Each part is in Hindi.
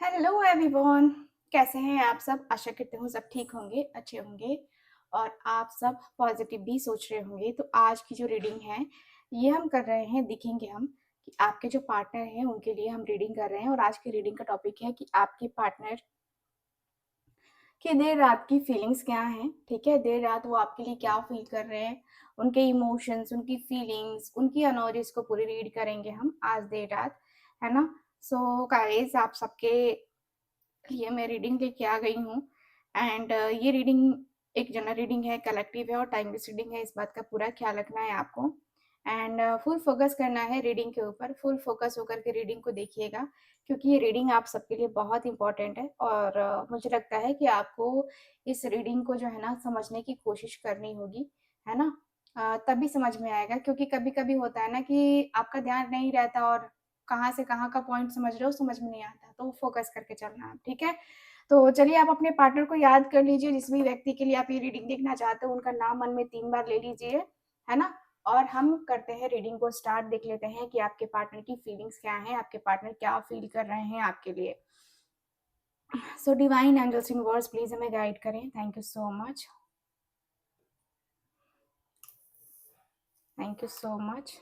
Hello everyone. कैसे हैं आप सब? आशा करते हूँ सब ठीक होंगे, अच्छे होंगे और आप सब पॉजिटिव भी सोच रहे होंगे। तो आज की जो रीडिंग है ये हम कर रहे हैं, देखेंगे हम कि आपके जो पार्टनर हैं उनके लिए हम रीडिंग कर रहे हैं। और आज की रीडिंग का टॉपिक है कि आपके पार्टनर की देर रात की फीलिंग्स क्या हैं। ठीक है, देर रात वो आपके लिए क्या फील कर रहे हैं, उनके इमोशंस, उनकी फीलिंग्स, उनकी अनोरिस को पूरी रीड करेंगे हम आज देर रात, है ना। सो गाइस, आप सबके लिए मैं रीडिंग लेके आ गई हूँ। एंड ये रीडिंग एक जनरल रीडिंग है, कलेक्टिव है और टाइम बेस्ड रीडिंग है। इस बात का पूरा ख्याल रखना है आपको एंड फुल फोकस करना है रीडिंग के ऊपर। फुल फोकस होकर के रीडिंग को देखिएगा क्योंकि ये रीडिंग आप सबके लिए बहुत इंपॉर्टेंट है। और मुझे लगता है कि आपको इस रीडिंग को जो है ना समझने की कोशिश करनी होगी, है ना। तभी समझ में आएगा क्योंकि कभी कभी होता है ना कि आपका ध्यान नहीं रहता और कहाँ से कहाँ का पॉइंट समझ रहे हो समझ में नहीं आता, तो फोकस करके चलना है, ठीक है। तो चलिए, आप अपने पार्टनर को याद कर लीजिए, जिस भी व्यक्ति के लिए आप ये रीडिंग देखना चाहते हो उनका नाम मन में 3 बार ले लीजिए, है ना। और हम करते हैं रीडिंग को स्टार्ट। देख लेते हैं कि आपके पार्टनर की फीलिंग्स क्या हैं, आपके पार्टनर क्या फील कर रहे हैं आपके लिए। So divine angels universe please हमें गाइड करें। Thank you so much, thank you so much.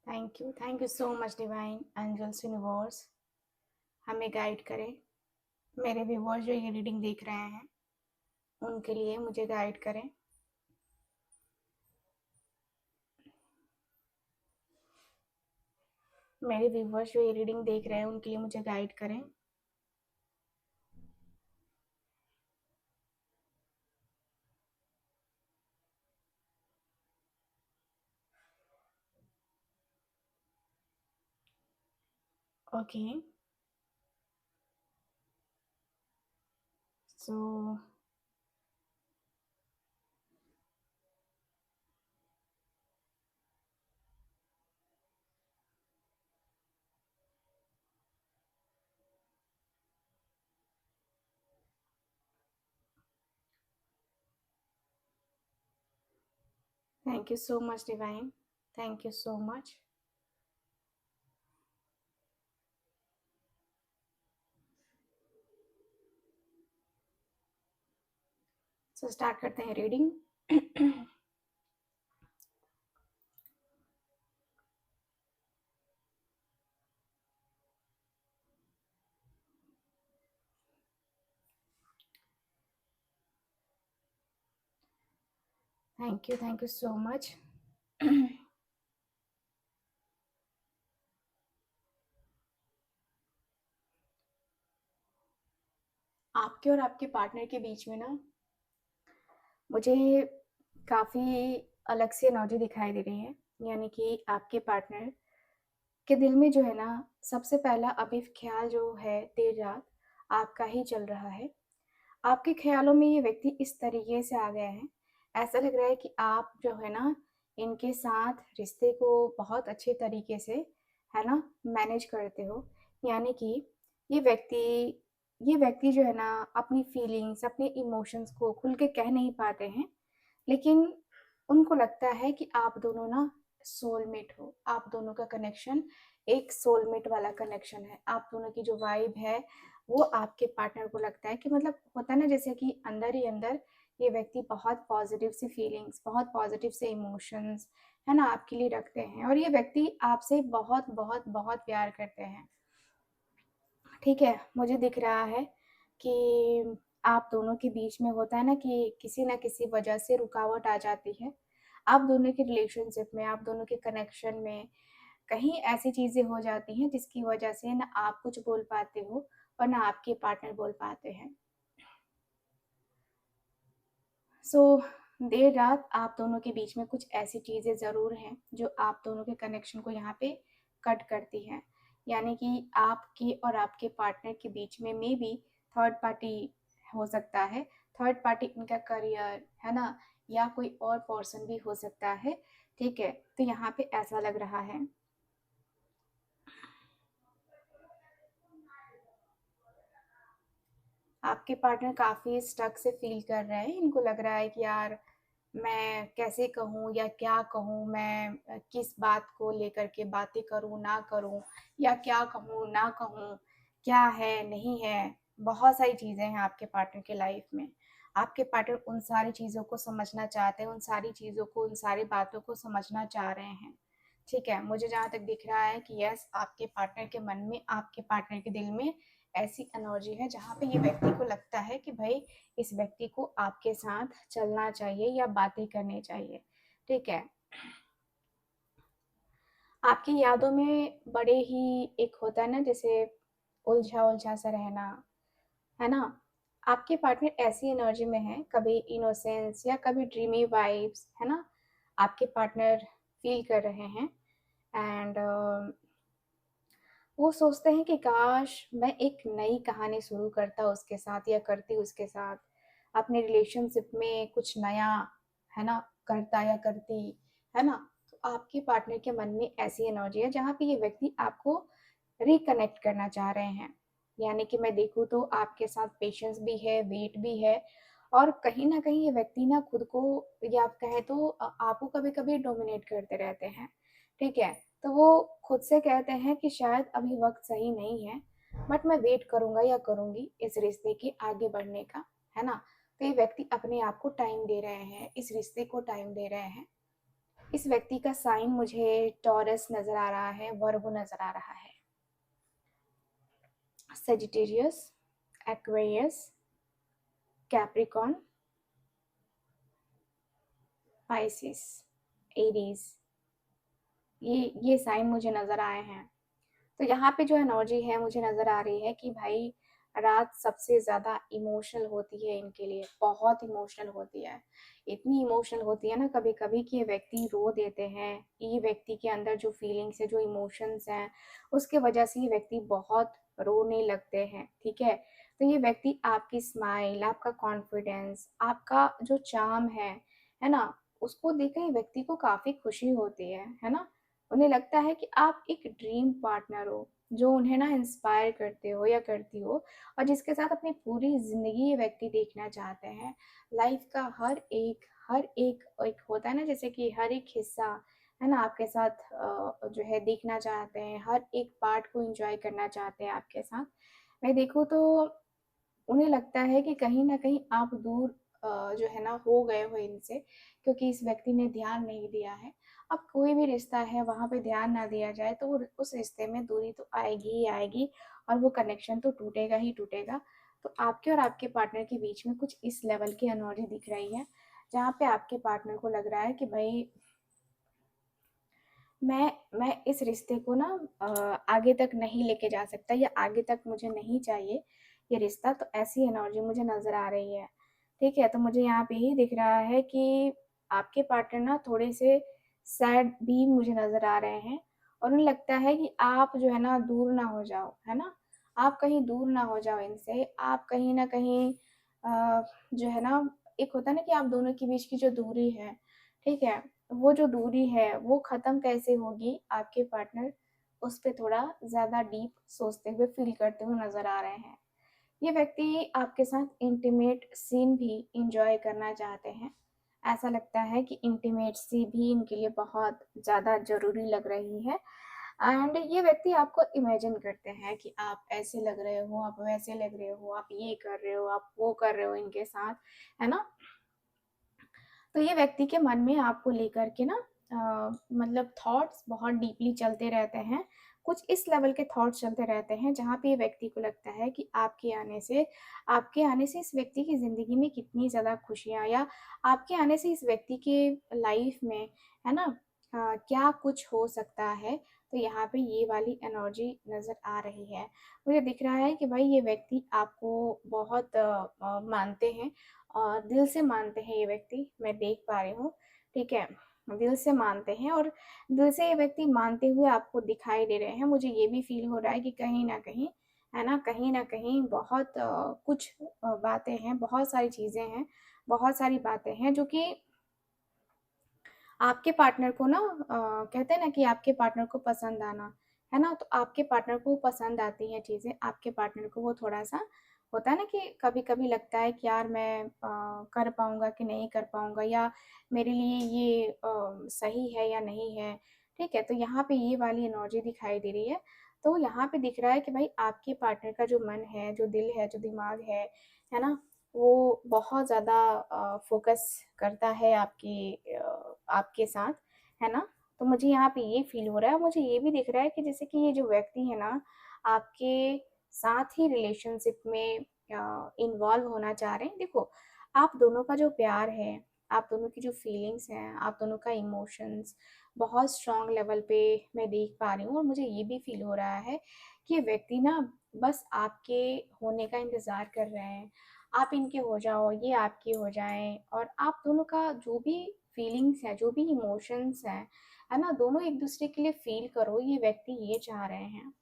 Thank you so much divine angels universe, हमें गाइड करें। मेरे व्यूअर्स जो ये रीडिंग देख रहे हैं उनके लिए मुझे गाइड करें। मेरे व्यूअर्स जो ये रीडिंग देख रहे हैं उनके लिए मुझे गाइड करें। Okay, so thank you so much divine, thank you so much. So start करते हैं reading. Thank you so much. आपके और आपके पार्टनर के बीच में ना मुझे काफ़ी अलग से एनर्जी दिखाई दे रही है। यानी कि आपके पार्टनर के दिल में जो है ना, सबसे पहला अभी ख्याल जो है देर रात आपका ही चल रहा है। आपके ख्यालों में ये व्यक्ति इस तरीके से आ गए हैं, ऐसा लग रहा है कि आप जो है ना इनके साथ रिश्ते को बहुत अच्छे तरीके से, है ना, मैनेज करते हो। यानी कि ये व्यक्ति ये व्यक्ति जो है ना अपनी फीलिंग्स, अपने इमोशंस को खुल के कह नहीं पाते हैं, लेकिन उनको लगता है कि आप दोनों ना सोलमेट हो। आप दोनों का कनेक्शन एक सोलमेट वाला कनेक्शन है। आप दोनों की जो वाइब है वो आपके पार्टनर को लगता है कि मतलब होता है ना, जैसे कि अंदर ही अंदर ये व्यक्ति बहुत पॉजिटिव सी फीलिंग्स, बहुत पॉजिटिव से इमोशंस, है ना, आपके लिए रखते हैं। और ये व्यक्ति आपसे बहुत बहुत बहुत प्यार करते हैं। ठीक है, मुझे दिख रहा है कि आप दोनों के बीच में होता है ना कि किसी ना किसी वजह से रुकावट आ जाती है। आप दोनों के रिलेशनशिप में, आप दोनों के कनेक्शन में कहीं ऐसी चीज़ें हो जाती हैं जिसकी वजह से ना आप कुछ बोल पाते हो और ना आपके पार्टनर बोल पाते हैं। सो देर रात आप दोनों के बीच में कुछ ऐसी चीज़ें ज़रूर हैं जो आप दोनों के कनेक्शन को यहाँ पे कट करती हैं। यानी कि आपके और आपके पार्टनर के बीच में मे बी थर्ड पार्टी हो सकता है। थर्ड पार्टी इनका करियर, है ना, या कोई और पर्सन भी हो सकता है। ठीक है, तो यहाँ पे ऐसा लग रहा है। आपके पार्टनर काफ़ी स्टक से फील कर रहे हैं। इनको लग रहा है कि यार मैं कैसे कहूँ या क्या कहूँ, मैं किस बात को लेकर के बातें करूँ, ना करूँ, या क्या कहूँ, ना कहूँ, क्या है, नहीं है। बहुत सारी चीज़ें हैं आपके पार्टनर के लाइफ में। आपके पार्टनर उन सारी चीज़ों को समझना चाहते हैं, उन सारी चीज़ों को, उन सारी बातों को समझना चाह रहे हैं। ठीक है, मुझे जहाँ तक दिख रहा है कि यस, आपके पार्टनर के मन में, आपके पार्टनर के दिल में ऐसी एनर्जी है जहाँ पे ये व्यक्ति को लगता है कि भाई इस व्यक्ति को आपके साथ चलना चाहिए या बातें करनी चाहिए। ठीक है, आपकी यादों में बड़े ही एक होता है ना, जैसे उलझा उलझा सा रहना, है ना? आपके पार्टनर ऐसी एनर्जी में है, कभी इनोसेंस या कभी ड्रीमी वाइब्स, है ना? आपके पार्टनर फील कर रहे हैं। एंड वो सोचते हैं कि काश मैं एक नई कहानी शुरू करता उसके साथ या करती उसके साथ, अपने रिलेशनशिप में कुछ नया, है ना, करता या करती, है ना? तो आपके पार्टनर के मन में ऐसी एनर्जी है जहाँ पे ये व्यक्ति आपको रिकनेक्ट करना चाह रहे हैं। यानी कि मैं देखूँ तो आपके साथ पेशेंस भी है, वेट भी है, और कहीं ना कहीं ये व्यक्ति ना खुद को, या आप कहें तो आपको कभी कभी डोमिनेट करते रहते हैं। ठीक है, तो वो खुद से कहते हैं कि शायद अभी वक्त सही नहीं है, बट मैं वेट करूंगा या करूंगी इस रिश्ते के आगे बढ़ने का, है ना? तो ये व्यक्ति अपने आप को टाइम दे रहे हैं, इस रिश्ते को टाइम दे रहे हैं। इस व्यक्ति का साइन मुझे टॉरस नजर आ रहा है, वर्गो नजर आ रहा है, Sagittarius, Aquarius, Capricorn, Pisces, Aries, ये साइन मुझे नजर आए हैं। तो यहाँ पे जो एनर्जी है मुझे नजर आ रही है कि भाई रात सबसे ज्यादा इमोशनल होती है इनके लिए, बहुत इमोशनल होती है। इतनी इमोशनल होती है ना कभी कभी कि ये व्यक्ति रो देते हैं। ये व्यक्ति के अंदर जो फीलिंग्स है, जो इमोशंस हैं, उसके वजह से ये व्यक्ति बहुत रोने लगते हैं। ठीक है, तो ये व्यक्ति आपकी स्माइल, आपका कॉन्फिडेंस, आपका जो चार्म है ना, उसको देख के व्यक्ति को काफी खुशी होती है ना? उन्हें लगता है कि आप एक ड्रीम पार्टनर हो, जो उन्हें ना इंस्पायर करते हो या करती हो, और जिसके साथ अपनी पूरी जिंदगी ये व्यक्ति देखना चाहते हैं। लाइफ का हर एक होता है ना, जैसे कि हर एक हिस्सा, है ना, आपके साथ जो है देखना चाहते हैं, हर एक पार्ट को एंजॉय करना चाहते हैं आपके साथ। मैं देखूँ तो उन्हें लगता है कि कहीं न कहीं आप दूर जो है ना हो गए हो इनसे, क्योंकि इस व्यक्ति ने ध्यान नहीं दिया है। अब कोई भी रिश्ता है, वहाँ पे ध्यान ना दिया जाए तो वो उस रिश्ते में दूरी तो आएगी ही आएगी, और वो कनेक्शन तो टूटेगा ही टूटेगा। तो आपके और आपके पार्टनर के बीच में कुछ इस लेवल की एनर्जी दिख रही है, जहाँ पे आपके पार्टनर को लग रहा है कि भई मैं इस रिश्ते को ना आगे तक नहीं लेके जा सकता, या आगे तक मुझे नहीं चाहिए ये रिश्ता। तो ऐसी एनर्जी मुझे नज़र आ रही है। ठीक है, तो मुझे यहाँ पे ही दिख रहा है कि आपके पार्टनर ना थोड़े से सैड भी मुझे नज़र आ रहे हैं, और उन्हें लगता है कि आप जो है ना दूर ना हो जाओ, है ना? आप कहीं दूर ना हो जाओ इनसे, आप कहीं न कहीं जो है ना, एक होता है ना कि आप दोनों के बीच की जो दूरी है, ठीक है? वो जो दूरी है वो ख़त्म कैसे होगी, आपके पार्टनर उस पे थोड़ा ज़्यादा डीप सोचते हुए, फ़ील करते हुए नज़र आ रहे हैं। ये व्यक्ति आपके साथ इंटीमेट सीन भी एन्जॉय करना चाहते हैं। ऐसा लगता है कि इंटीमेटसी भी इनके लिए बहुत ज़्यादा ज़रूरी लग रही है। एंड ये व्यक्ति आपको इमेजिन करते हैं कि आप ऐसे लग रहे हो, आप वैसे लग रहे हो, आप ये कर रहे हो, आप वो कर रहे हो इनके साथ, है ना? तो ये व्यक्ति के मन में आपको लेकर के ना मतलब थॉट्स बहुत डीपली चलते रहते हैं। कुछ इस लेवल के थॉट्स चलते रहते हैं जहाँ पे ये व्यक्ति को लगता है कि आपके आने से इस व्यक्ति की ज़िंदगी में कितनी ज़्यादा खुशियाँ, या आपके आने से इस व्यक्ति के लाइफ में, है ना, क्या कुछ हो सकता है। तो यहाँ पे ये वाली एनर्जी नज़र आ रही है। मुझे दिख रहा है कि भाई ये व्यक्ति आपको बहुत मानते हैं, और दिल से मानते हैं ये व्यक्ति, मैं देख पा रही हूँ। ठीक है, दिल से मानते हैं, और दिल से ये व्यक्ति मानते हुए आपको दिखाई दे रहे हैं। मुझे ये भी फ़ील हो रहा है कि कहीं न कहीं, है ना, कहीं न कहीं बहुत कुछ बातें हैं, बहुत सारी चीज़ें हैं, बहुत सारी बातें हैं जो कि आपके पार्टनर को ना कहते हैं ना कि आपके पार्टनर को पसंद आना, है ना? तो आपके पार्टनर को पसंद आती हैं चीज़ें, आपके पार्टनर को वो थोड़ा-सा होता है ना कि कभी-कभी लगता है कि यार मैं कर पाऊँगा कि नहीं कर पाऊँगा, या मेरे लिए ये सही है या नहीं है, ठीक है? तो यहाँ पे ये वाली एनर्जी दिखाई दे रही है। तो यहाँ पे दिख रहा है कि भाई आपके पार्टनर का जो मन है, जो दिल है, जो दिमाग है ना? वो बहुत ज़्यादा फ़ोकस करता है आपके साथ, है ना? तो मुझे यहाँ पे ये फ़ील हो रहा है, मुझे ये भी दिख रहा है कि जैसे कि ये जो व्यक्ति है ना, आपके साथ ही रिलेशनशिप में इन्वॉल्व होना चाह रहे हैं। देखो, आप दोनों का जो प्यार है, आप दोनों की जो फीलिंग्स हैं, आप दोनों का इमोशंस बहुत स्ट्रॉन्ग लेवल पे मैं देख पा रही हूँ, और मुझे ये भी फ़ील हो रहा है कि ये व्यक्ति ना बस आपके होने का इंतज़ार कर रहे हैं। आप इनके हो जाओ, ये आपके हो जाएँ, और आप दोनों का जो भी फीलिंग्स हैं, जो भी इमोशंस हैं, है ना? दोनों एक-दूसरे के लिए फ़ील करो, ये व्यक्ति ये चाह रहे हैं।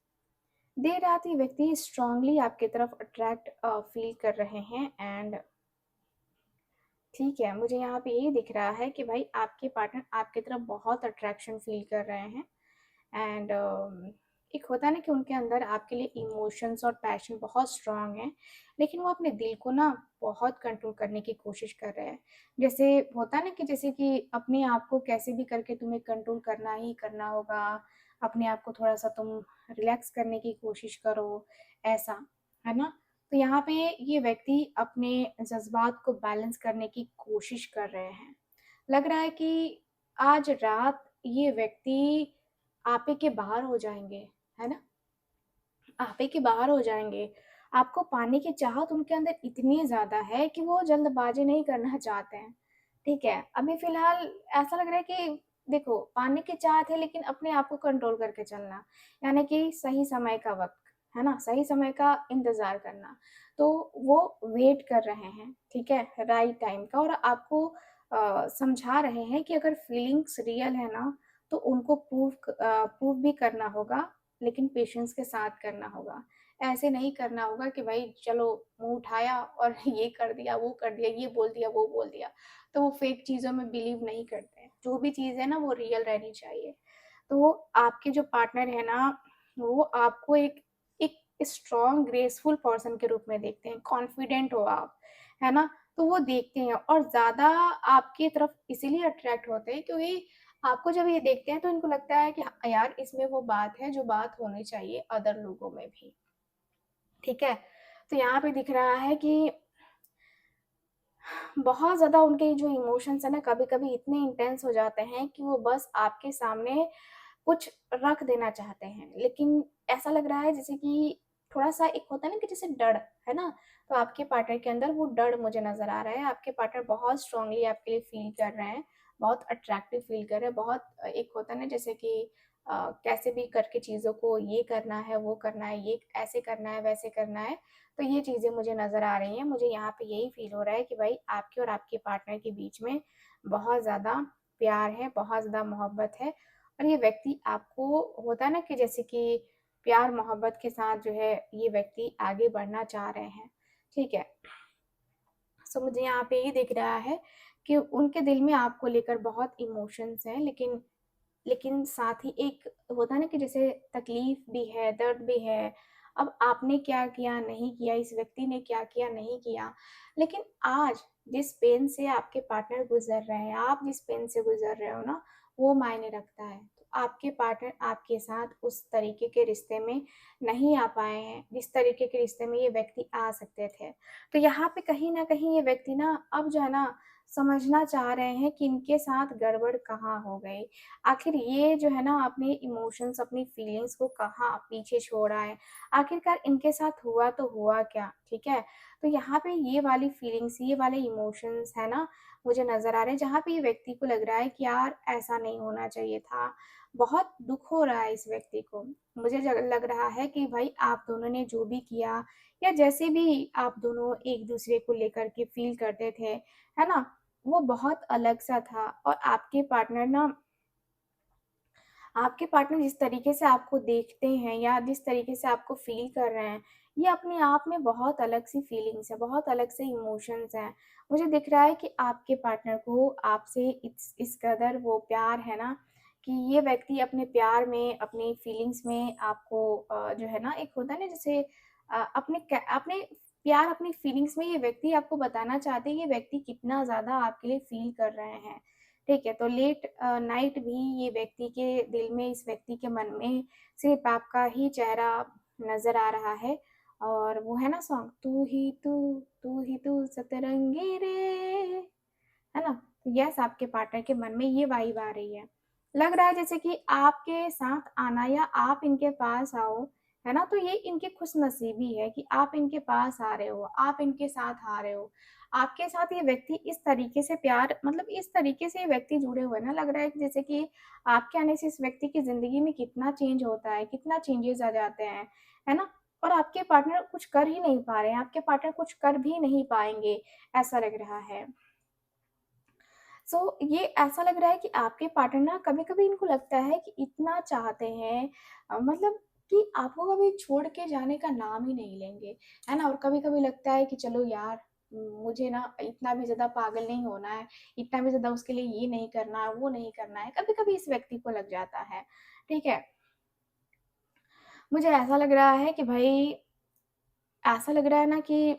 देर रात ये व्यक्ति स्ट्रांगली आपकी तरफ अट्रैक्ट फील कर रहे हैं, एंड ठीक है, मुझे यहाँ पे ये दिख रहा है कि भाई आपके पार्टनर आपकी तरफ बहुत अट्रैक्शन फील कर रहे हैं, एंड एक होता है ना कि उनके अंदर आपके लिए इमोशंस और पैशन बहुत स्ट्रांग है, लेकिन वो अपने दिल को ना बहुत कंट्रोल करने की कोशिश कर रहे हैं। जैसे होता है ना कि जैसे कि अपने आप को कैसे भी करके तुम्हें कंट्रोल करना ही करना होगा, अपने आप को थोड़ा सा तुम रिलैक्स करने की कोशिश करो, ऐसा, है ना? तो यहाँ पे ये व्यक्ति अपने जज्बात को बैलेंस करने की कोशिश कर रहे हैं। लग रहा है कि आज रात ये व्यक्ति आपे के बाहर हो जाएँगे, है ना? आपे के बाहर हो जाएँगे। आपको पाने की चाहत उनके अंदर इतनी ज़्यादा है कि वो जल्दबाज़ी नहीं करना चाहते हैं, ठीक है? अभी फ़िलहाल ऐसा लग रहा है कि देखो, पाने की चाहत है लेकिन अपने आप को कंट्रोल करके चलना, यानी कि सही समय का वक़्त, है ना? सही समय का इंतज़ार करना। तो वो वेट कर रहे हैं, ठीक है? राइट टाइम का, और आपको समझा रहे हैं कि अगर फीलिंग्स रियल है ना, तो उनको प्रूव भी करना होगा, लेकिन पेशेंस के साथ करना होगा। ऐसे नहीं करना होगा कि भाई चलो मुँह उठाया और ये कर दिया, वो कर दिया, ये बोल दिया, वो बोल दिया। तो वो फेक चीज़ों में बिलीव नहीं करते हैं। जो भी चीज़ है ना वो रियल रहनी चाहिए। तो आपके जो पार्टनर है ना, वो आपको एक एक स्ट्रॉन्ग ग्रेसफुल पर्सन के रूप में देखते हैं, कॉन्फिडेंट हो आप, है ना? तो वो देखते हैं और ज़्यादा आपकी तरफ इसीलिए अट्रैक्ट होते हैं क्योंकि आपको जब ये देखते हैं तो इनको लगता है कि हाँ, यार इसमें वो बात है जो बात होनी चाहिए अदर लोगों में भी, ठीक है? तो यहाँ पे दिख रहा है कि बहुत ज़्यादा उनके जो इमोशंस है ना कभी-कभी इतने इंटेंस हो जाते हैं कि वो बस आपके सामने कुछ रख देना चाहते हैं। लेकिन ऐसा लग रहा है जैसे कि थोड़ा-सा एक होता है ना कि जैसे डर, है ना? तो आपके पार्टनर के अंदर वो डर मुझे नज़र आ रहा है। आपके पार्टनर बहुत स्ट्रांगली आपके लिए फ़ील कर रहे हैं, बहुत अट्रैक्टिव फ़ील कर रहे हैं, बहुत एक होता है ना जैसे कि कैसे भी करके चीज़ों को ये करना है, वो करना है, ये ऐसे करना है, वैसे करना है। तो ये चीज़ें मुझे नज़र आ रही हैं। मुझे यहाँ पे यही फ़ील हो रहा है कि भाई आपके और आपके पार्टनर के बीच में बहुत ज़्यादा प्यार है, बहुत ज़्यादा मोहब्बत है, और ये व्यक्ति आपको होता है ना कि जैसे कि प्यार-मोहब्बत के साथ जो है ये व्यक्ति आगे बढ़ना चाह रहे हैं, ठीक है? सो मुझे यहाँ पे ये दिख रहा है कि उनके दिल में आपको लेकर बहुत इमोशंस हैं, लेकिन साथ ही एक होता है ना कि जैसे तकलीफ भी है, दर्द भी है। अब आपने क्या किया, नहीं किया, इस व्यक्ति ने क्या किया, नहीं किया, लेकिन आज जिस पेन से आपके पार्टनर गुज़र रहे हैं, आप जिस पेन से गुज़र रहे हो ना, वो मायने रखता है। तो आपके पार्टनर आपके साथ उस तरीके के रिश्ते में नहीं आ पाए हैं, जिस तरीके के रिश्ते में ये व्यक्ति आ सकते थे। तो यहाँ पे कहीं न कहीं ये व्यक्ति ना अब जो है ना समझना चाह रहे हैं कि इनके साथ गड़बड़ कहाँ हो गई। आखिर ये जो है ना अपने इमोशंस, अपनी फीलिंग्स को कहाँ पीछे छोड़ा है, आखिरकार इनके साथ हुआ तो हुआ क्या, ठीक है? तो यहाँ पे ये वाली फीलिंग्स, ये वाले इमोशंस है ना, मुझे नज़र आ रहे हैं जहाँ पे ये व्यक्ति को लग रहा है कि यार ऐसा नहीं होना चाहिए था। बहुत दुःख हो रहा है इस व्यक्ति को। मुझे लग रहा है कि भाई आप दोनों ने जो भी किया, या जैसे भी आप दोनों एक-दूसरे को लेकर के फ़ील करते थे, है ना? वो बहुत अलग-सा था, और आपके पार्टनर जिस तरीके से आपको देखते हैं या जिस तरीके से आपको फ़ील कर रहे हैं, ये अपने आप में बहुत अलग-सी फ़ीलिंग्स है, बहुत अलग से इमोशंस हैं। मुझे दिख रहा है कि आपके पार्टनर को आपसे इस कदर वो प्यार है ना, कि ये व्यक्ति अपने प्यार में, अपनी फ़ीलिंग्स में आपको जो है ना एक होता है ना जैसे अपने प्यार अपनी फीलिंग्स में ये व्यक्ति आपको बताना चाहते हैं, ये व्यक्ति कितना ज़्यादा आपके लिए फ़ील कर रहे हैं, ठीक है? तो लेट नाइट भी ये व्यक्ति के दिल में, इस व्यक्ति के मन में सिर्फ़ आपका ही चेहरा नज़र आ रहा है। और वो है ना सॉन्ग, तू ही तू सतरंगी रे, है ना? यस, आपके पार्टनर के मन में ये वाइब आ रही है। लग रहा है जैसे कि आपके साथ आना या आप इनके पास आओ, है ना? तो ये इनकी खुशनसीबी है कि आप इनके पास आ रहे हो, आप इनके साथ आ रहे हो। आपके साथ ये व्यक्ति इस तरीके से प्यार, मतलब इस तरीके से ये व्यक्ति जुड़े हुए हैं ना, लग रहा है कि जैसे कि आपके आने से इस व्यक्ति की ज़िंदगी में कितना चेंज होता है, कितना चेंजेज़ आ जाते हैं, है ना? और आपके पार्टनर कुछ कर ही नहीं पा रहे हैं, आपके पार्टनर कुछ कर भी नहीं पाएँगे, ऐसा लग रहा है। ये ऐसा लग रहा है कि आपके पार्टनर ना, कभी-कभी इनको लगता है कि इतना चाहते हैं, मतलब कि आपको कभी छोड़ के जाने का नाम ही नहीं लेंगे, है ना? और कभी-कभी लगता है कि चलो यार, मुझे ना इतना भी ज़्यादा पागल नहीं होना है, इतना भी ज़्यादा उसके लिए ये नहीं करना है, वो नहीं करना है, कभी-कभी इस व्यक्ति को लग जाता है, ठीक है? मुझे ऐसा लग रहा है कि भई, ऐसा लग रहा है ना कि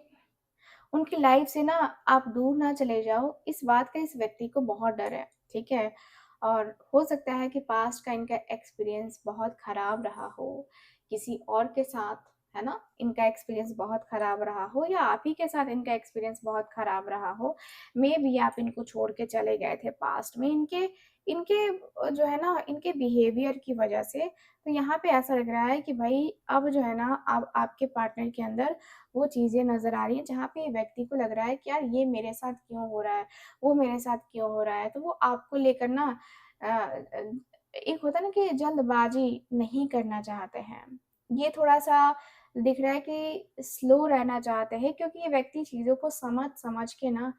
उनकी लाइफ से ना आप दूर ना चले जाओ, इस बात का इस व्यक्ति को बहुत डर है, ठीक है? और हो सकता है कि पास्ट का इनका एक्सपीरियंस बहुत खराब रहा हो, किसी और के साथ, है ना? इनका एक्सपीरियंस बहुत खराब रहा हो, या आप ही के साथ इनका एक्सपीरियंस बहुत खराब रहा हो। मेबी आप इनको छोड़ के चले गए थे पास्ट में, इनके इनके जो है ना, इनके बिहेवियर की वजह से। तो यहाँ पे ऐसा लग रहा है कि भई, अब जो है ना, अब आपके पार्टनर के अंदर वो चीज़ें नज़र आ रही हैं, जहाँ पे व्यक्ति को लग रहा है कि यार, ये मेरे साथ क्यों हो रहा है, वो मेरे साथ क्यों हो रहा है? तो वो आपको लेकर ना, अ, एक होता है ना कि जल्दबाज़ी नहीं करना चाहते हैं। ये थोड़ा-सा दिख रहा है कि स्लो रहना चाहते हैं, क्योंकि ये व्यक्ति चीज़ों को समझ-समझ के ना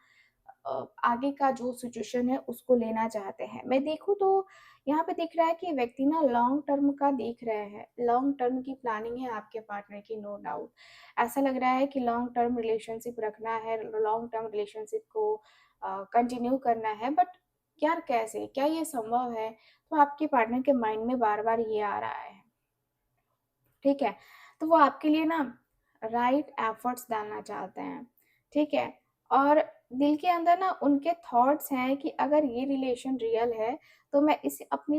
आगे का जो सिचुएशन है उसको लेना चाहते हैं। मैं देखूँ तो यहाँ पे दिख रहा है कि व्यक्ति ना लॉन्ग टर्म का देख रहे हैं, लॉन्ग टर्म की प्लानिंग है आपके पार्टनर की, नो डाउट। ऐसा लग रहा है कि लॉन्ग टर्म रिलेशनशिप रखना है, लॉन्ग टर्म रिलेशनशिप को कंटिन्यू करना है, बट यार कैसे? क्या ये संभव है? तो आपके पार्टनर के माइंड में बार-बार ये आ रहा है, ठीक है? तो वो आपके लिए ना राइट एफर्ट्स डालना चाहते हैं, ठीक है? और दिल के अंदर ना उनके थॉट्स हैं कि अगर ये रिलेशन रियल है, तो मैं इसे अपनी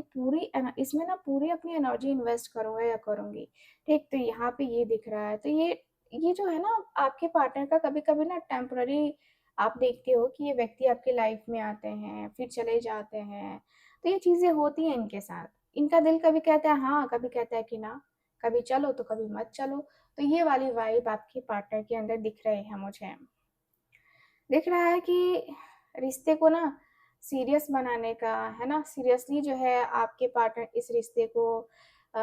इसमें ना पूरी अपनी एनर्जी इन्वेस्ट करूँगा या करूँगी, ठीक? तो यहाँ पे ये दिख रहा है। तो ये जो है ना, आपके पार्टनर का कभी-कभी ना टेम्परेरी, आप देखते हो कि ये व्यक्ति आपकी लाइफ में आते हैं, फिर चले जाते हैं। तो ये चीज़ें होती हैं इनके साथ। इनका दिल कभी कहता है हाँ, कभी कहता है कि ना। कभी चलो तो कभी मत चलो। तो ये वाली वाइब आपके पार्टनर के अंदर दिख रही है मुझे। दिख रहा है कि रिश्ते को ना सीरियस बनाने का, है ना? सीरियसली जो है आपके पार्टनर इस रिश्ते को अ,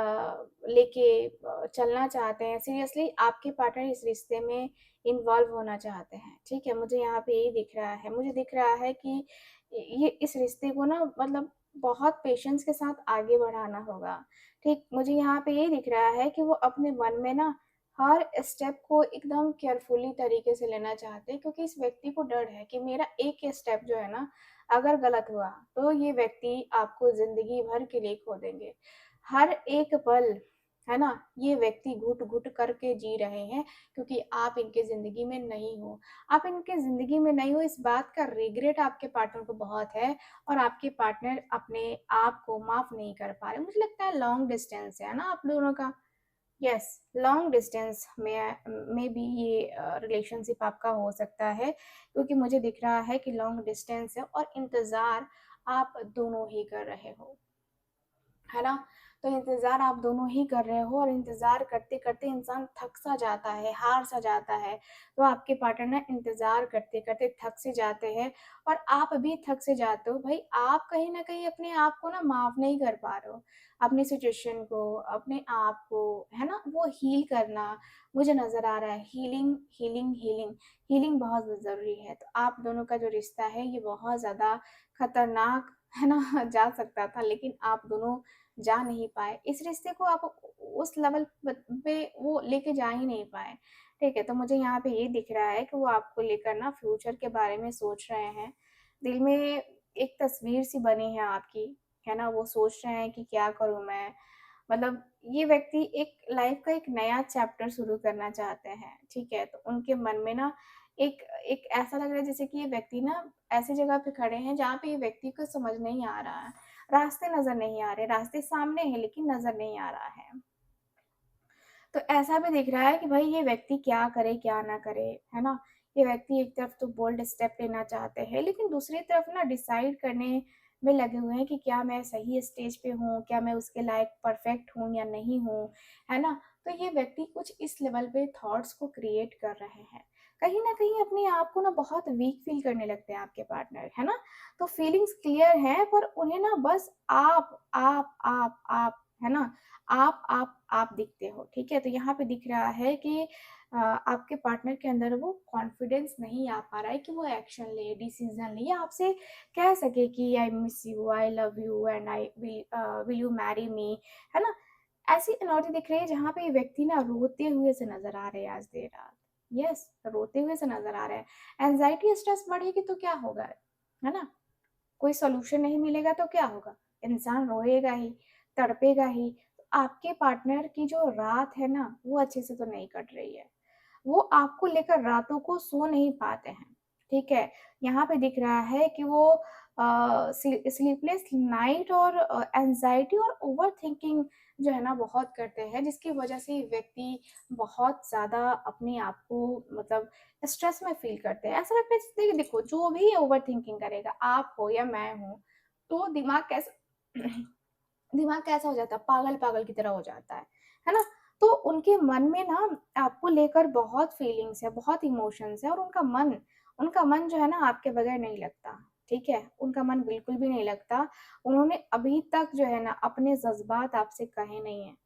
लेके चलना चाहते हैं। सीरियसली आपके पार्टनर इस रिश्ते में इन्वॉल्व होना चाहते हैं, ठीक है? मुझे यहाँ पे यही दिख रहा है। मुझे दिख रहा है कि ये इस रिश्ते को ना, मतलब बहुत पेशेंस के साथ आगे बढ़ाना होगा, ठीक? मुझे यहाँ पे यही दिख रहा है कि वो अपने मन में ना हर स्टेप को एकदम केयरफुली तरीके से लेना चाहते हैं, क्योंकि इस व्यक्ति को डर है कि मेरा एक स्टेप जो है ना, अगर गलत हुआ तो ये व्यक्ति आपको ज़िंदगी भर के लिए खो देंगे। हर एक पल, है ना? ये व्यक्ति घुट-घुट करके जी रहे हैं, क्योंकि आप इनकी ज़िंदगी में नहीं हो। आप इनकी ज़िंदगी में नहीं हो, इस बात का रिग्रेट आपके पार्टनर को बहुत है, और आपके पार्टनर अपने आप को माफ़ नहीं कर पा रहे। मुझे लगता है लॉन्ग डिस्टेंस है ना आप दोनों का? यस, लॉन्ग डिस्टेंस में भी ये रिलेशनशिप आपका हो सकता है, क्योंकि मुझे दिख रहा है कि लॉन्ग डिस्टेंस है और इंतज़ार आप दोनों ही कर रहे हो। है ना? तो इंतज़ार आप दोनों ही कर रहे हो, और इंतज़ार करते-करते इंसान थक-सा जाता है, हार-सा जाता है। तो आपके पार्टनर ना इंतज़ार करते-करते थक से जाते हैं, और आप भी थक से जाते हो। भई, आप कहीं न कहीं अपने आप को ना माफ़ नहीं कर पा रहे हो। अपनी सिचुएशन को, अपने आप को, है ना? वो हील करना मुझे नज़र आ रहा है। हीलिंग, हीलिंग, हीलिंग, हीलिंग बहुत ज़रूरी है। तो आप दोनों का जो रिश्ता है, ये बहुत ज़्यादा खतरनाक, है ना, जा सकता था, लेकिन आप दोनों जा नहीं पाए। इस रिश्ते को आप उस लेवल पे वो लेके जा ही नहीं पाए, ठीक है? तो मुझे यहाँ पे ये दिख रहा है कि वो आपको लेकर ना फ्यूचर के बारे में सोच रहे हैं। दिल में एक तस्वीर सी बनी है आपकी, है ना? वो सोच रहे हैं कि क्या करूँ मैं? मतलब ये व्यक्ति एक लाइफ का एक नया चैप्टर शुरू करना चाहते हैं, ठीक है? तो उनके मन में ना एक एक ऐसा लग रहा है जैसे कि ये व्यक्ति ना ऐसी जगह पे खड़े हैं जहाँ पे ये व्यक्ति को समझ नहीं आ रहा है, रास्ते नज़र नहीं आ रहे, रास्ते सामने हैं लेकिन नज़र नहीं आ रहा है। तो ऐसा भी दिख रहा है कि भाई ये व्यक्ति क्या करे, क्या ना करे, है ना? ये व्यक्ति एक तरफ तो बोल्ड स्टेप लेना चाहते हैं, लेकिन दूसरी तरफ ना डिसाइड करने में लगे हुए हैं कि क्या मैं सही स्टेज पे हूँ, क्या मैं उसके लायक परफेक्ट हूँ या नहीं हूँ, है ना? तो ये व्यक्ति कुछ इस लेवल पे थॉट्स को क्रिएट कर रहे हैं। कहीं न कहीं अपने आप को ना बहुत वीक फ़ील करने लगते हैं आपके पार्टनर, है ना? तो फीलिंग्स क्लियर हैं पर उन्हें ना बस आप, है ना? आप दिखते हो, ठीक है? तो यहाँ पे दिख रहा है कि आपके पार्टनर के अंदर वो कॉन्फिडेंस नहीं आ पा रहा है कि वो एक्शन ले, डिसीज़न ले या आपसे कह सके कि I miss you, I love you and will you marry me, है ना? ऐसी एनर्जी दिख रही है जहाँ पे ये व्यक्ति ना रोते हुए से नज़र आ रहे हैं आज देर रात। यस, रोते हुए से नज़र आ रहे हैं। एंग्ज़ायटी, स्ट्रेस बढ़ेगी तो क्या होगा, है ना? कोई सॉल्यूशन नहीं मिलेगा तो क्या होगा? इंसान रोएगा ही, तड़पेगा ही। तो आपके पार्टनर की जो रात है ना, वो अच्छे से तो नहीं कट रही है। वो आपको लेकर रातों को सो नहीं पाते हैं, ठीक है? यहाँ पे दिख रहा है कि वो स्लीपलेस नाइट और एंग्ज़ायटी और ओवरथिंकिंग जो है ना बहुत करते हैं, जिसकी वजह से ये व्यक्ति बहुत ज़्यादा अपने आप को मतलब स्ट्रेस में फ़ील करते हैं। ऐसा लगता है जैसे देखो जो भी ओवरथिंकिंग करेगा, आप हो या मैं हूँ, तो दिमाग कैसा हो जाता है, पागल-पागल की तरह हो जाता है ना? तो उनके मन में ना आपको लेकर बहुत फीलिंग्स है, बहुत इमोशंस है और उनका मन जो है ना आपके बगैर नहीं लगता, ठीक है? उनका मन बिल्कुल भी नहीं लगता। उन्होंने अभी तक जो है ना अपने जज़्बात आपसे कहे नहीं हैं,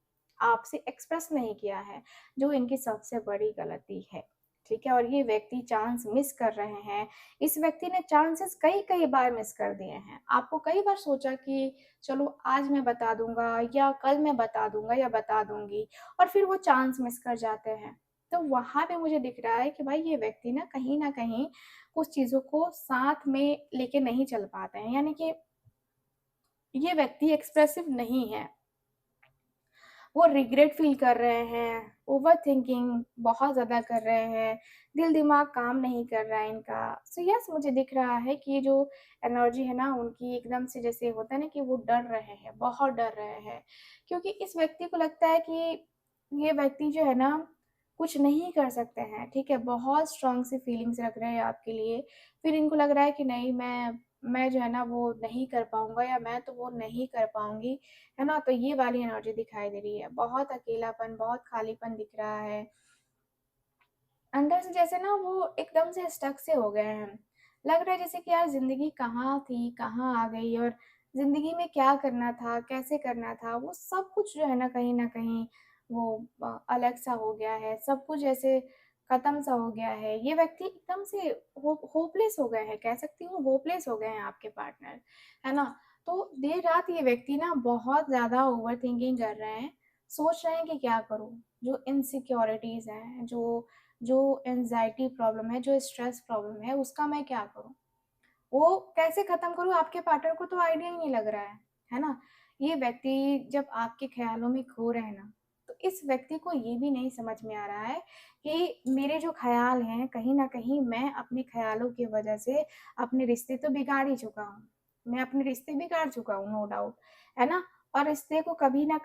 आपसे एक्सप्रेस नहीं किया है, जो इनकी सबसे बड़ी गलती है, ठीक है? और ये व्यक्ति चांस मिस कर रहे हैं। इस व्यक्ति ने चांसेस कई-कई बार मिस कर दिए हैं। आपको कई बार सोचा कि चलो आज मैं बता दूँगा या कल मैं बता दूँगा या बता दूँगी और फिर वो चांस मिस कर जाते हैं। तो वहाँ पे मुझे दिख रहा है कि भाई ये व्यक्ति ना कहीं न कहीं कुछ चीज़ों को साथ में लेके नहीं चल पाते हैं। यानी कि ये व्यक्ति एक्सप्रेसिव नहीं है। वो रिग्रेट फ़ील कर रहे हैं, ओवरथिंकिंग बहुत ज़्यादा कर रहे हैं, दिल-दिमाग काम नहीं कर रहा है इनका। सो यस मुझे दिख रहा है कि ये जो एनर्जी है ना उनकी एकदम से जैसे होता है ना कि वो डर रहे हैं, बहुत डर रहे हैं। क्योंकि इस व्यक्ति को लगता है कि ये व्यक्ति जो है ना कुछ नहीं कर सकते हैं, ठीक है? बहुत स्ट्रॉन्ग सी फीलिंग्स रख रहे हैं आपके लिए। फिर इनको लग रहा है कि नहीं मैं जो है ना वो नहीं कर पाऊँगा या मैं तो वो नहीं कर पाऊँगी। है ना? तो ये वाली एनर्जी दिखाई दे रही है। बहुत अकेलापन, बहुत खालीपन दिख रहा है। अंदर से जैसे ना वो एकदम से स्टक से हो गए हैं। लग रहा है जैसे कि यार ज़िंदगी कहाँ थी, कहाँ आ गई और ज़िंदगी में क्या करना था, कैसे करना था, वो सब कुछ जो है ना कहीं न कहीं वो अलग-सा हो गया है। सब कुछ ऐसे ख़त्म-सा हो गया है। ये व्यक्ति एकदम से होपलेस हो गए हैं, कह सकती हूँ होपलेस हो गए हैं आपके पार्टनर, है ना? तो देर रात ये व्यक्ति ना बहुत ज़्यादा ओवरथिंकिंग कर रहे हैं, सोच रहे हैं कि क्या करूँ? जो इनसिक्योरिटीज़ हैं, जो एंग्ज़ायटी प्रॉब्लम है, जो स्ट्रेस प्रॉब्लम है, उसका मैं क्या करूँ? वो कैसे ख़त्म करूँ आपके पार्टनर को तो आइडिया ही नहीं लग रहा है ना? ये व्यक्ति जब आपके ख़्यालों में खो रहे हैं ना, तो इस व्यक्ति को ये भी नहीं समझ में आ रहा है कि मेरे जो ख़्याल हैं, कहीं न कहीं मैं अपने ख़्यालों की वज़ह से अपने रिश्ते तो बिगाड़ ही चुका हूँ। मैं अपने रिश्ते बिगाड़ चुका हूँ नो डाउट, है ना? और रिश्ते को कभी न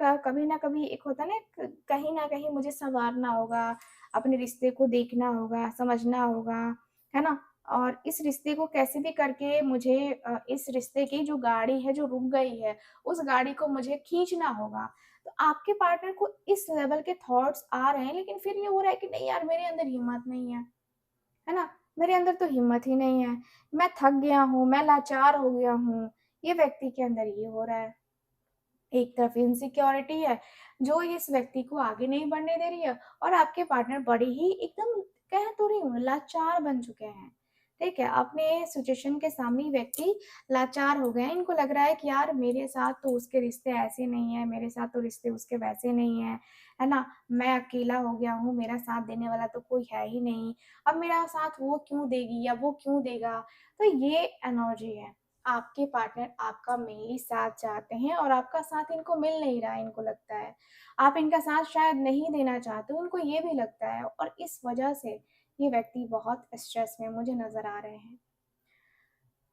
कभी एक होता है ना कहीं न कहीं मुझे सँवारना होगा, अपने रिश्ते को देखना होगा, समझना होगा, है ना? और इस रिश्ते को कैसे भी करके मुझे इस रिश्ते की जो गाड़ी है जो रुक गई है, उस गाड़ी को मुझे खींचना होगा। तो आपके पार्टनर को इस लेवल के थॉट्स आ रहे हैं लेकिन फिर ये हो रहा है कि नहीं यार मेरे अंदर हिम्मत नहीं है ना? मेरे अंदर तो हिम्मत ही नहीं है। मैं थक गया हूँ, मैं लाचार हो गया हूँ। ये व्यक्ति के अंदर ये हो रहा है। एक तरफ इनसिक्योरिटी है, जो इस व्यक्ति को आगे नहीं बढ़ने दे रही है और आपके पार्टनर बड़े ही एकदम कह तो रही हूँ लाचार बन चुके हैं, ठीक है? अपने सिचुएशन के सामने ही व्यक्ति लाचार हो गए हैं। इनको लग रहा है कि यार मेरे साथ तो उसके रिश्ते ऐसे नहीं हैं, मेरे साथ तो रिश्ते उसके वैसे नहीं हैं, है ना? मैं अकेला हो गया हूँ, मेरा साथ देने वाला तो कोई है ही नहीं। अब मेरा साथ वो क्यों देगी या वो क्यों देगा? तो ये एनर्जी है। आपके पार्टनर आपका मेनली साथ चाहते हैं और आपका साथ इनको मिल नहीं रहा है, इनको लगता है। आप इनका साथ शायद नहीं देना चाहते, उनको ये भी लगता है और इस वजह से ये व्यक्ति बहुत स्ट्रेस में मुझे नज़र आ रहे हैं।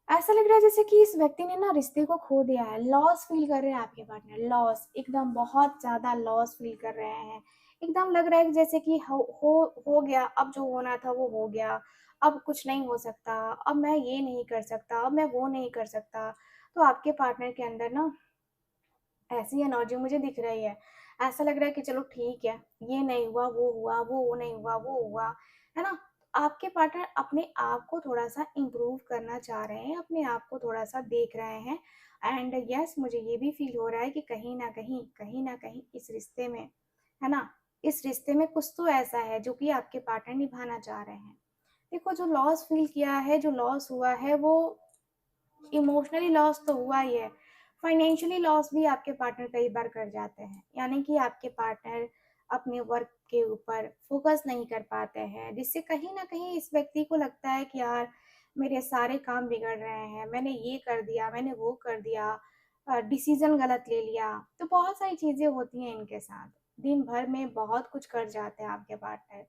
ऐसा लग रहा है जैसे कि इस व्यक्ति ने ना रिश्ते को खो दिया है, लॉस फ़ील कर रहे हैं आपके पार्टनर, लॉस, एकदम बहुत ज़्यादा लॉस फ़ील कर रहे हैं। एकदम लग रहा है कि जैसे कि हो गया, अब जो होना था वो हो गया, अब कुछ नहीं हो सकता, अब मैं ये नहीं कर सकता, अब मैं वो नहीं कर सकता। तो आपके पार्टनर के अंदर ना ऐसी एनर्जी मुझे दिख रही है। ऐसा लग रहा है कि चलो ठीक है, ये नहीं हुआ, वो हुआ, वो नहीं हुआ, वो हुआ, है ना? आपके पार्टनर अपने आप को थोड़ा-सा इम्प्रूव करना चाह रहे हैं, अपने आप को थोड़ा-सा देख रहे हैं एंड येस मुझे ये भी फ़ील हो रहा है कि कहीं न कहीं इस रिश्ते में, है ना? इस रिश्ते में कुछ तो ऐसा है जो कि आपके पार्टनर निभाना चाह रहे हैं। देखो जो लॉस फ़ील किया है, जो लॉस हुआ है वो इमोशनली लॉस तो हुआ ही है, फाइनेंशियली लॉस भी आपके पार्टनर कई बार कर जाते हैं। यानी कि आपके पार्टनर अपने वर्क के ऊपर फ़ोकस नहीं कर पाते हैं, जिससे कहीं न कहीं इस व्यक्ति को लगता है कि यार मेरे सारे काम बिगड़ रहे हैं, मैंने ये कर दिया, मैंने वो कर दिया डिसीज़न गलत ले लिया। तो बहुत सारी चीज़ें होती हैं इनके साथ। दिन भर में बहुत कुछ कर जाते हैं आपके पार्टनर।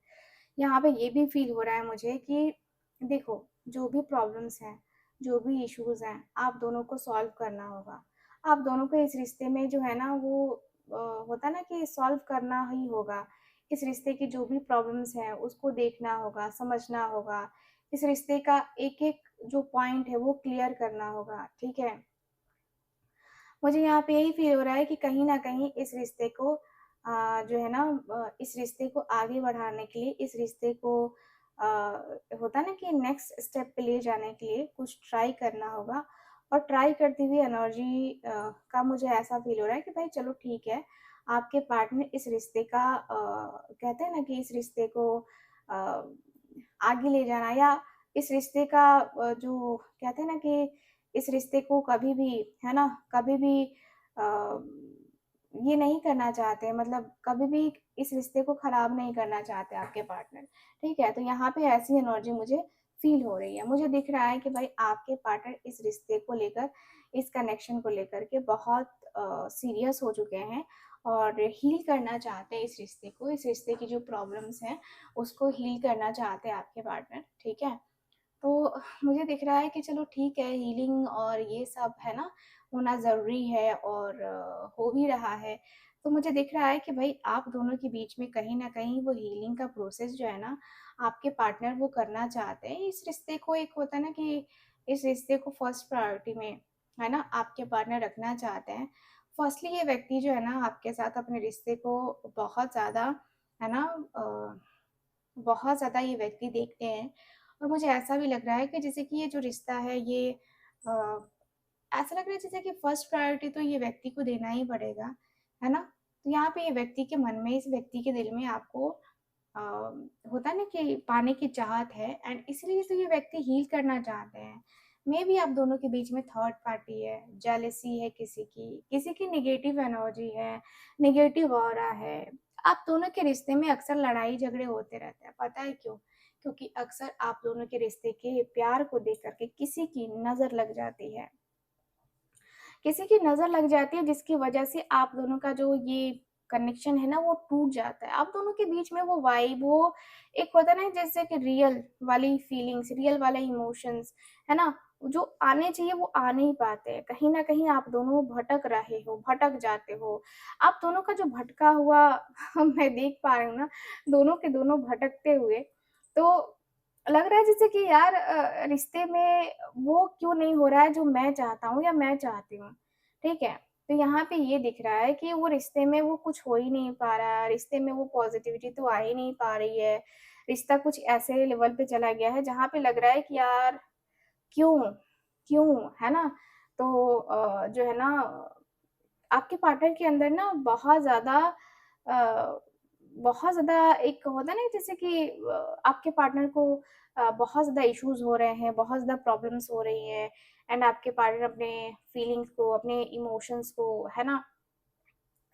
यहाँ पे ये भी फ़ील हो रहा है मुझे कि देखो, जो भी प्रॉब्लम्स हैं, जो भी इश्यूज़ हैं, आप दोनों को सॉल्व करना होगा। आप दोनों को इस रिश्ते में जो है ना वो होता है ना कि सॉल्व करना ही होगा। इस रिश्ते की जो भी प्रॉब्लम्स हैं, उसको देखना होगा, समझना होगा। इस रिश्ते का एक-एक जो पॉइंट है, वो क्लियर करना होगा, ठीक है? मुझे यहाँ पे यही फ़ील हो रहा है कि कहीं न कहीं इस रिश्ते को जो है ना इस रिश्ते को आगे बढ़ाने के लिए, इस रिश्ते को अ, होता है ना कि नेक्स्ट स्टेप पे ले जाने के लिए कुछ ट्राई करना होगा और ट्राई करती हुई एनर्जी का मुझे ऐसा फ़ील हो रहा है कि भाई चलो ठीक है, आपके पार्टनर इस रिश्ते का कहते हैं ना कि इस रिश्ते को अ, आगे ले जाना या इस रिश्ते का जो कहते हैं ना कि इस रिश्ते को कभी भी, है ना, कभी भी अ, ये नहीं करना चाहते मतलब कभी भी इस रिश्ते को खराब नहीं करना चाहते आपके पार्टनर, ठीक है? तो यहाँ पे ऐसी एनर्जी मुझे फ़ील हो रही है। मुझे दिख रहा है कि भाई आपके पार्टनर इस रिश्ते को लेकर, इस कनेक्शन को लेकर के बहुत सीरियस हो चुके हैं और हील करना चाहते हैं इस रिश्ते को, इस रिश्ते की जो प्रॉब्लम्स हैं, उसको हील करना चाहते हैं आपके पार्टनर, ठीक है? तो मुझे दिख रहा है कि चलो ठीक है हीलिंग और ये सब है ना होना ज़रूरी है और हो भी रहा है। तो मुझे दिख रहा है कि भई आप दोनों के बीच में कहीं न कहीं वो हीलिंग का प्रोसेस जो है ना, आपके पार्टनर वो करना चाहते हैं। इस रिश्ते को एक होता है ना कि इस रिश्ते को फर्स्ट प्रायोरिटी में, है ना, आपके पार्टनर रखना चाहते हैं। फर्स्टली ये व्यक्ति जो है ना आपके साथ अपने रिश्ते को बहुत ज़्यादा, है ना बहुत ज़्यादा ये व्यक्ति देखते हैं और मुझे ऐसा भी लग रहा है कि जैसे कि ये जो रिश्ता है ये अ, ऐसा लग रहा है जैसे कि फर्स्ट प्रायोरिटी तो ये व्यक्ति को देना ही पड़ेगा, है ना? तो यहाँ पे ये व्यक्ति के मन में, इस व्यक्ति के दिल में आपको अ, होता है ना कि पाने की चाहत है एंड इसलिए तो ये व्यक्ति हील करना चाहते हैं। मेबी आप दोनों के बीच में थर्ड पार्टी है, जेलसी है किसी की नेगेटिव एनर्जी है, नेगेटिव ऑरा है। आप दोनों के रिश्ते में अक्सर लड़ाई-झगड़े होते रहते हैं, पता है क्यों? क्योंकि अक्सर आप दोनों के रिश्ते के प्यार को देख कर के किसी की नज़र लग जाती है। किसी की नज़र लग जाती है जिसकी वजह से आप दोनों का जो ये कनेक्शन है ना वो टूट जाता है। आप दोनों के बीच में वो वाइब वो एक होता है ना जैसे कि रियल वाली फीलिंग्स, रियल वाले इमोशंस, है ना? जो आने चाहिए वो आ नहीं पाते हैं। कहीं न कहीं आप दोनों भटक रहे हो, भटक जाते हो। आप दोनों का जो भटका हुआ मैं देख पा रही हूँ ना, दोनों के दोनों भटकते हुए। तो लग रहा है जैसे कि यार रिश्ते में वो क्यों नहीं हो रहा है जो मैं चाहता हूँ या मैं चाहती हूँ, ठीक है? तो यहाँ पे ये दिख रहा है कि वो रिश्ते में वो कुछ हो ही नहीं पा रहा है, रिश्ते में वो पॉज़िटिविटी तो आ ही नहीं पा रही है। रिश्ता कुछ ऐसे लेवल पे चला गया है जहाँ पे लग रहा है कि यार क्यों? क्यों? है ना? तो जो है ना आपके पार्टनर के अंदर ना अ, बहुत ज़्यादा एक होता है ना जैसे कि आपके पार्टनर को बहुत ज़्यादा इश्यूज़ हो रहे हैं, बहुत ज़्यादा प्रॉब्लम्स हो रही हैं एंड आपके पार्टनर अपने फीलिंग्स को, अपने इमोशंस को, है ना,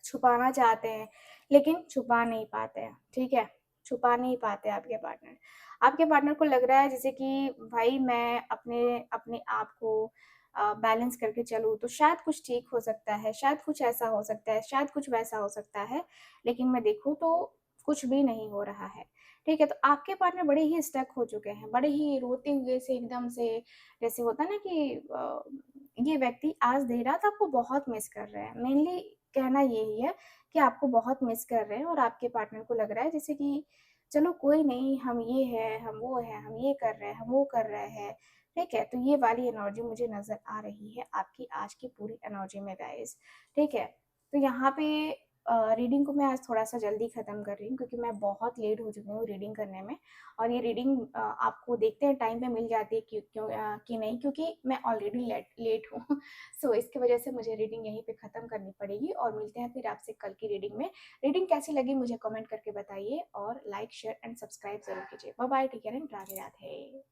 छुपाना चाहते हैं, लेकिन छुपा नहीं पाते हैं, ठीक है? छुपा नहीं पाते आपके पार्टनर। आपके पार्टनर को लग रहा है जैसे कि भाई मैं अपने अपने आप को बैलेंस करके चलूँ तो शायद कुछ ठीक हो सकता है, शायद कुछ ऐसा हो सकता है, शायद कुछ वैसा हो सकता है, लेकिन मैं देखूँ तो कुछ भी नहीं हो रहा है। ठीक है, तो आपके पार्टनर बड़े ही स्टक हो चुके हैं, बड़े ही रोते हुए से एकदम से, जैसे होता है ना कि ये व्यक्ति आज देर रात आपको बहुत मिस कर रहे हैं। मेनली कहना यही है कि आपको बहुत मिस कर रहे हैं और आपके पार्टनर को लग रहा है जैसे कि चलो कोई नहीं, हम ये हैं, हम वो हैं, हम ये कर रहे हैं, हम वो कर रहे हैं। ठीक है, तो ये वाली एनर्जी मुझे नज़र आ रही है आपकी आज की पूरी एनर्जी में गाइस। ठीक है, तो यहाँ पे रीडिंग को मैं आज थोड़ा-सा जल्दी ख़त्म कर रही हूँ क्योंकि मैं बहुत लेट हो चुकी हूँ रीडिंग करने में। और ये रीडिंग आपको देखते हैं टाइम पे मिल जाती है कि नहीं, क्योंकि मैं ऑलरेडी लेट लेट हूँ। सो इसकी वजह से मुझे रीडिंग यहीं पे ख़त्म करनी पड़ेगी और मिलते हैं फिर आपसे कल की रीडिंग में। रीडिंग कैसी लगी मुझे कमेंट करके बताइए और लाइक, शेयर एंड सब्सक्राइब ज़रूर कीजिए। Bye bye, take care and Radhe Radhe.